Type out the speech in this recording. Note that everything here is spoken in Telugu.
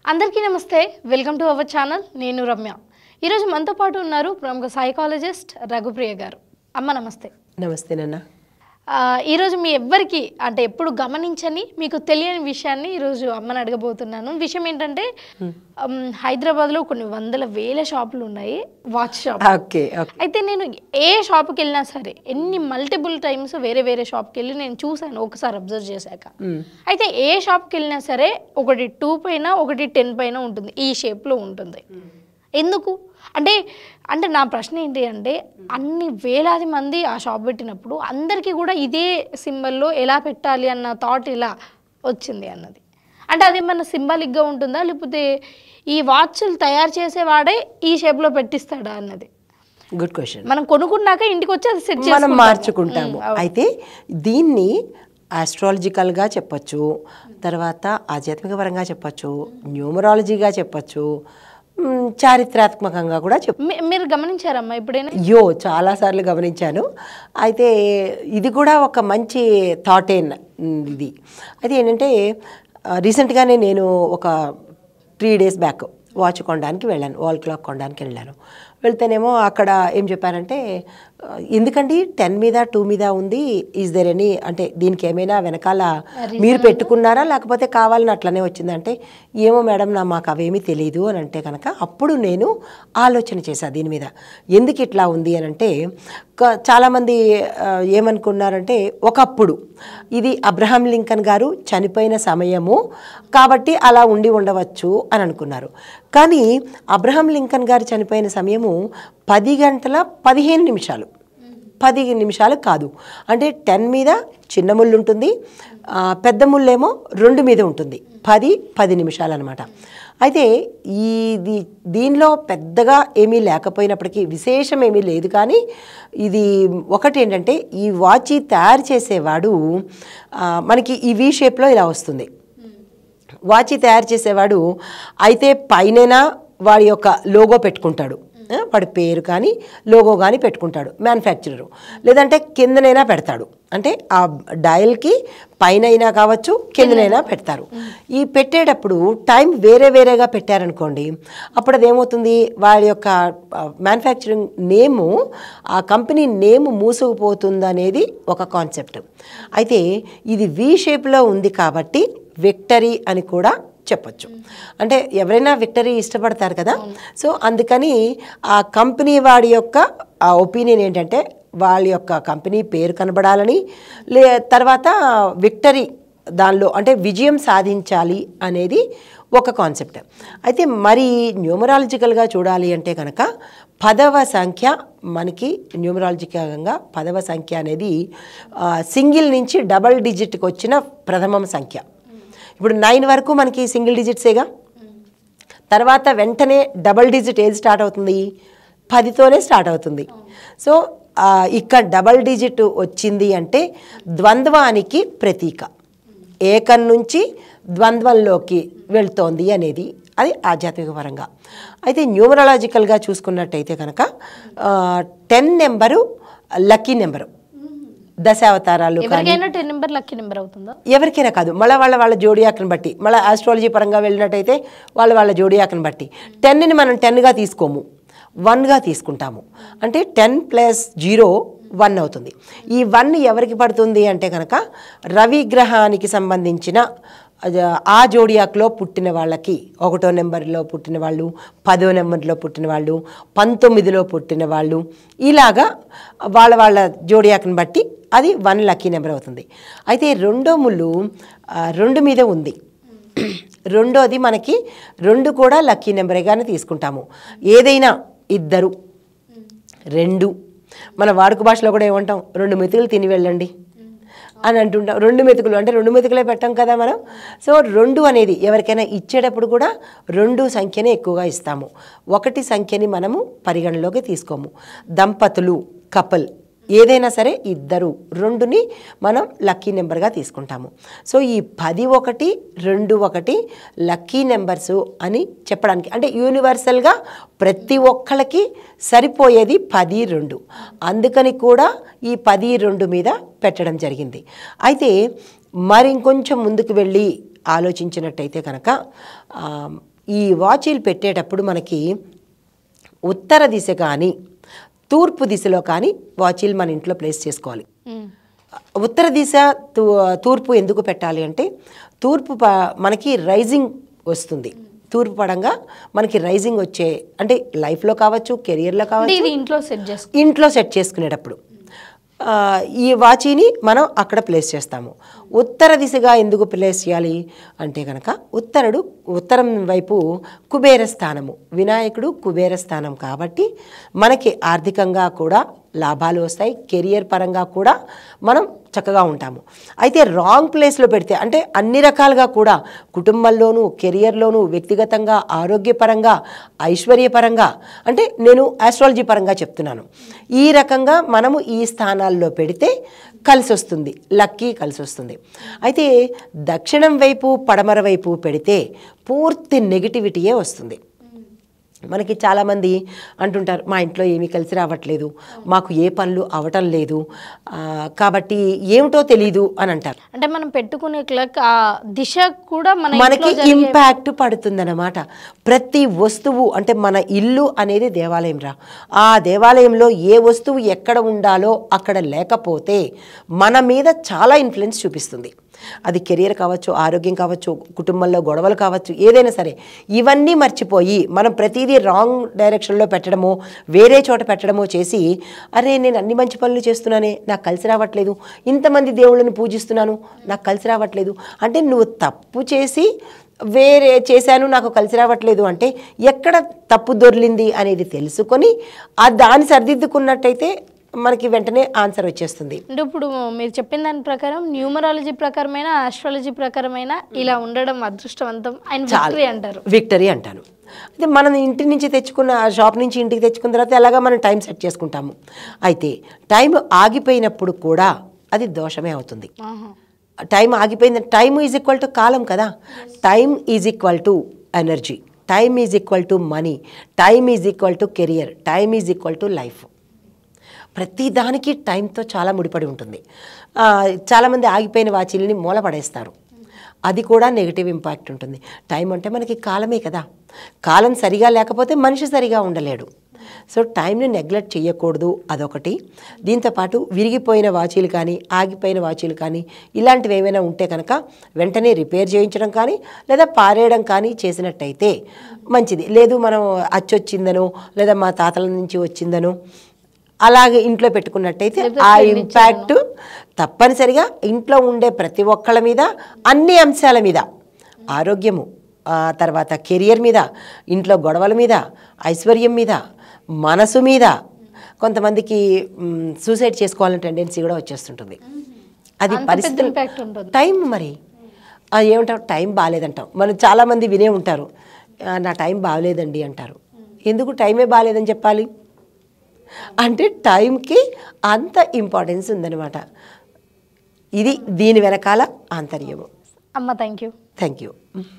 అందరికీ నమస్తే వెల్కమ్ టు అవర్ ఛానల్ నేను రమ్య ఈరోజు మనతో పాటు ఉన్నారు ప్రముఖ సైకాలజిస్ట్ రఘుప్రియ గారు అమ్మ నమస్తే నమస్తే నాన్న ఈరోజు మీ ఎవ్వరికి అంటే ఎప్పుడు గమనించని మీకు తెలియని విషయాన్ని ఈరోజు అమ్మని అడగబోతున్నాను విషయం ఏంటంటే హైదరాబాద్లో కొన్ని వందల వేల షాపులు ఉన్నాయి వాచ్ షాప్ అయితే నేను ఏ షాప్కి వెళ్ళినా సరే ఎన్ని మల్టిపుల్ టైమ్స్ వేరే వేరే షాప్కి వెళ్ళి నేను చూసాను ఒకసారి అబ్జర్వ్ చేశాక అయితే ఏ షాప్కి వెళ్ళినా సరే ఒకటి 2 పైన ఒకటి 10 పైన ఉంటుంది ఈ షేప్లో ఉంటుంది ఎందుకు అంటే నా ప్రశ్న ఏంటి అంటే అన్ని వేలాది మంది ఆ షాప్ పెట్టినప్పుడు అందరికీ కూడా ఇదే సింబల్లో ఎలా పెట్టాలి అన్న థాట్ ఇలా వచ్చింది అన్నది అంటే అది ఏమన్నా సింబాలిక్గా ఉంటుందా లేకపోతే ఈ వాచ్లు తయారు చేసేవాడే ఈ షేప్లో పెట్టిస్తాడా అన్నది గుడ్ క్వశ్చన్ మనం కొనుక్కున్నాక ఇంటికి వచ్చి అది సెట్ మనం మార్చుకుంటాము అయితే దీన్ని ఆస్ట్రాలజికల్గా చెప్పచ్చు తర్వాత ఆధ్యాత్మిక పరంగా చెప్పచ్చు న్యూమరాలజీగా చెప్పచ్చు చారిత్రాత్మకంగా కూడా మీరు గమనించారమ్మా ఎప్పుడైనా చాలాసార్లు గమనించాను అయితే ఇది కూడా ఒక మంచి థాటే ఇది అయితే ఏంటంటే రీసెంట్గానే నేను ఒక 3 days బ్యాక్ వాచ్ కొనడానికి వెళ్ళాను వాల్ క్లాక్ కొనడానికి వెళ్తేనేమో అక్కడ ఏం చెప్పారంటే ఎందుకండి 10 మీద 2 మీద ఉంది ఈజ్ దేర్ ఎనీ అంటే దీనికి ఏమైనా వెనకాల మీరు పెట్టుకున్నారా లేకపోతే కావాలని అట్లనే వచ్చిందంటే ఏమో మేడం మాకు అవేమీ తెలియదు అని అంటే కనుక అప్పుడు నేను ఆలోచన చేశాను దీని మీద ఎందుకు ఇట్లా ఉంది అని అంటే చాలామంది ఏమనుకున్నారంటే ఒకప్పుడు ఇది అబ్రహాం లింకన్ గారు చనిపోయిన సమయము కాబట్టి అలా ఉండి ఉండవచ్చు అని అనుకున్నారు కానీ అబ్రహాం లింకన్ గారు చనిపోయిన సమయము 10:15 10 నిమిషాలు కాదు అంటే 10 మీద చిన్న ముళ్ళు ఉంటుంది పెద్ద ముళ్ళేమో 2 మీద ఉంటుంది 10 నిమిషాలు అనమాట అయితే దీనిలో పెద్దగా ఏమీ లేకపోయినప్పటికీ విశేషం ఏమీ లేదు కానీ ఇది ఒకటి ఏంటంటే ఈ వాచ్ తయారు చేసేవాడు మనకి ఈ వి షేప్లో ఇలా వస్తుంది వాచ్ తయారు చేసేవాడు అయితే పైన వాడి యొక్క లోగో పెట్టుకుంటాడు వాడి పేరు కానీ లోగో కానీ పెట్టుకుంటాడు మ్యానుఫ్యాక్చరరు లేదంటే కిందనైనా పెడతాడు అంటే ఆ డయల్కి పైన అయినా కావచ్చు కిందనైనా పెడతారు ఈ పెట్టేటప్పుడు టైం వేరే వేరేగా పెట్టారనుకోండి అప్పుడు అదేమవుతుంది వాడి యొక్క మ్యానుఫ్యాక్చరింగ్ నేము ఆ కంపెనీ నేము మూసుకుపోతుంది అనేది ఒక కాన్సెప్ట్ అయితే ఇది వి షేప్లో ఉంది కాబట్టి విక్టరీ అని కూడా చెప్పచ్చు అంటే ఎవరైనా విక్టరీ ఇష్టపడతారు కదా సో అందుకని ఆ కంపెనీ వాడి యొక్క ఆ ఒపీనియన్ ఏంటంటే వాళ్ళ యొక్క కంపెనీ పేరు కనబడాలని తర్వాత విక్టరీ దానిలో అంటే విజయం సాధించాలి అనేది ఒక కాన్సెప్ట్ అయితే మరి న్యూమరాలజికల్గా చూడాలి అంటే కనుక 10వ సంఖ్య మనకి న్యూమరాలజికల్గా 10వ సంఖ్య అనేది సింగిల్ నుంచి డబల్ డిజిట్కి వచ్చిన ప్రథమ సంఖ్య ఇప్పుడు 9 వరకు మనకి సింగిల్ డిజిట్సేగా తర్వాత వెంటనే డబల్ డిజిట్ ఏది స్టార్ట్ అవుతుంది 10తోనే స్టార్ట్ అవుతుంది సో ఇక్కడ డబల్ డిజిట్ వచ్చింది అంటే ద్వంద్వానికి ప్రతీక ఏకం నుంచి ద్వంద్వంలోకి వెళ్తోంది అనేది అది ఆధ్యాత్మిక పరంగా అయితే న్యూమరాలజికల్గా చూసుకున్నట్టయితే కనుక 10 నెంబరు లక్కీ నెంబరు దశావతారాలు ఎవరికైనా కాదు మళ్ళీ వాళ్ళ జోడియాక్ని బట్టి మళ్ళీ ఆస్ట్రాలజీ పరంగా వెళ్ళినట్టయితే వాళ్ళ జోడియాక్ని బట్టి 10ని మనం 10గా తీసుకోము 1గా తీసుకుంటాము అంటే 10 + 0 1 అవుతుంది ఈ 1 ఎవరికి పడుతుంది అంటే కనుక రవి గ్రహానికి సంబంధించిన ఆ జోడియాక్లో పుట్టిన వాళ్ళకి 1వ నెంబర్లో పుట్టిన వాళ్ళు 10వ నెంబర్లో పుట్టిన వాళ్ళు 19లో పుట్టిన వాళ్ళు ఇలాగా వాళ్ళ జోడియాక్ని బట్టి అది 1 లక్కీ నెంబర్ అవుతుంది అయితే 2వ ముళ్ళు 2 మీద ఉంది 2వది మనకి 2 కూడా లక్కీ నెంబర్గానే తీసుకుంటాము ఏదైనా 2 2 మన వాడుక భాషలో కూడా ఏమంటాం 2 మెతుకులు తిని వెళ్ళండి అని అంటుంటాం 2 మెతుకులు అంటే 2 మెతుకులే పెట్టాం కదా మనం సో 2 అనేది ఎవరికైనా ఇచ్చేటప్పుడు కూడా 2 సంఖ్యనే ఎక్కువగా ఇస్తాము 1 సంఖ్యని మనము పరిగణలోకి తీసుకోము దంపతులు కపుల్ ఏదైనా సరే 2 2ని మనం లక్కీ నెంబర్గా తీసుకుంటాము సో ఈ 10 1 2 1 లక్కీ నెంబర్సు అని చెప్పడానికి అంటే యూనివర్సల్గా ప్రతి ఒక్కళ్ళకి సరిపోయేది 10 2 అందుకని కూడా ఈ 10 2 మీద పెట్టడం జరిగింది అయితే మరి ఇంకొంచెం ముందుకు వెళ్ళి ఆలోచించినట్టయితే కనుక ఈ వాచీలు పెట్టేటప్పుడు మనకి ఉత్తర దిశ కానీ తూర్పు దిశలో కానీ వాచీలు మన ఇంట్లో ప్లేస్ చేసుకోవాలి. ఉత్తర దిశ తూర్పు ఎందుకు పెట్టాలి అంటే తూర్పు మనకి రైజింగ్ వస్తుంది. తూర్పు పడంగా మనకి రైజింగ్ వచ్చే అంటే లైఫ్లో కావచ్చు, కెరియర్లో కావచ్చు, ఇంట్లో సెట్ చేసుకునేటప్పుడు ఈ వాచీని మనం అక్కడ ప్లేస్ చేస్తాము. ఉత్తర దిశగా ఎందుకు ప్లేస్ చేయాలి అంటే కనుక ఉత్తరం వైపు కుబేర స్థానము, వినాయకుడు కుబేర స్థానం కాబట్టి మనకి ఆర్థికంగా కూడా లాభాలు వస్తాయి, కెరియర్ పరంగా కూడా మనం చక్కగా ఉంటాము. అయితే రాంగ్ ప్లేస్లో పెడితే అంటే అన్ని రకాలుగా కూడా కుటుంబంలోనూ, కెరియర్లోనూ, వ్యక్తిగతంగా, ఆరోగ్యపరంగా, ఐశ్వర్యపరంగా అంటే నేను ఆస్ట్రాలజీ పరంగా చెప్తున్నాను. ఈ రకంగా మనము ఈ స్థానాల్లో పెడితే కలిసి వస్తుంది, లక్కీ కలిసి వస్తుంది. అయితే దక్షిణం వైపు పడమర వైపు పెడితే పూర్తి నెగిటివిటీయే వస్తుంది. మనకి చాలామంది అంటుంటారు మా ఇంట్లో ఏమీ కలిసి రావట్లేదు, మాకు ఏ పనులు అవటం లేదు, కాబట్టి ఏమిటో తెలీదు అని అంటారు. అంటే మనం పెట్టుకునే క్లాక్ ఆ దిశ కూడా మనకి ఇంపాక్ట్ పడుతుందన్నమాట. ప్రతి వస్తువు అంటే మన ఇల్లు అనేది దేవాలయం రా, ఆ దేవాలయంలో ఏ వస్తువు ఎక్కడ ఉండాలో అక్కడ లేకపోతే మన మీద చాలా ఇన్ఫ్లుయెన్స్ చూపిస్తుంది. అది కెరియర్ కావచ్చు, ఆరోగ్యం కావచ్చు, కుటుంబంలో గొడవలు కావచ్చు, ఏదైనా సరే ఇవన్నీ మర్చిపోయి మనం ప్రతిదీ రాంగ్ డైరెక్షన్లో పెట్టడమో, వేరే చోట పెట్టడమో చేసి అరే నేను అన్ని మంచి పనులు చేస్తున్నానే నాకు కలిసి రావట్లేదు, ఇంతమంది దేవుళ్ళని పూజిస్తున్నాను నాకు కలిసి రావట్లేదు అంటే నువ్వు తప్పు చేసి వేరే చేశాను నాకు కలిసి రావట్లేదు అంటే ఎక్కడ తప్పు దొర్లింది అనేది తెలుసుకొని దాన్ని సరిదిద్దుకున్నట్టయితే మనకి వెంటనే ఆన్సర్ వచ్చేస్తుంది. అంటే ఇప్పుడు మీరు చెప్పిన దాని ప్రకారం న్యూమరాలజీ ప్రకారమైన, ఆస్ట్రాలజీ ప్రకారమైన ఇలా ఉండడం అదృష్టవంతం అంటారు, విక్టరీ అంటాను. అయితే మనం ఇంటి నుంచి తెచ్చుకున్న షాప్ నుంచి ఇంటికి తెచ్చుకున్న తర్వాత ఎలాగా మనం టైం సెట్ చేసుకుంటాము. అయితే టైం ఆగిపోయినప్పుడు కూడా అది దోషమే అవుతుంది. టైం ఆగిపోయింది, టైం ఈజ్ ఈక్వల్ టు కాలం కదా, time is equal to energy, time is equal to money, time is equal to career, time is equal to life. ప్రతి దానికి టైంతో చాలా ముడిపడి ఉంటుంది. చాలామంది ఆగిపోయిన వాచీలని మూలపడేస్తారు, అది కూడా నెగిటివ్ ఇంపాక్ట్ ఉంటుంది. టైం అంటే మనకి కాలమే కదా, కాలం సరిగా లేకపోతే మనిషి సరిగా ఉండలేడు. సో టైంని నెగ్లెక్ట్ చేయకూడదు, అదొకటి. దీంతోపాటు విరిగిపోయిన వాచీలు కానీ, ఆగిపోయిన వాచీలు కానీ ఇలాంటివి ఏమైనా ఉంటే కనుక వెంటనే రిపేర్ చేయించడం కానీ లేదా పారేయడం కానీ చేసినట్టయితే మంచిది. లేదు మనం అచ్చొచ్చిందనో లేదా మా తాతల నుంచి వచ్చిందనో అలాగే ఇంట్లో పెట్టుకున్నట్టయితే ఆ ఇంపాక్ట్ తప్పనిసరిగా ఇంట్లో ఉండే ప్రతి ఒక్కళ్ళ మీద, అన్ని అంశాల మీద, ఆరోగ్యము, తర్వాత కెరియర్ మీద, ఇంట్లో గొడవల మీద, ఐశ్వర్యం మీద, మనసు మీద, కొంతమందికి సూసైడ్ చేసుకోవాలని టెండెన్సీ కూడా వచ్చేస్తుంటుంది. అది పరిస్థితులు, టైం మరి ఏమంటావు టైం బాగాలేదంటాం. మనం చాలామంది వినే ఉంటారు నా టైం బాగాలేదండి అంటారు. ఎందుకు టైమే బాగాలేదని చెప్పాలి అంటే టైంకి అంత ఇంపార్టెన్స్ ఉందన్నమాట. ఇది దీని వెనకాల ఆంతర్యము. అమ్మ థ్యాంక్ యూ.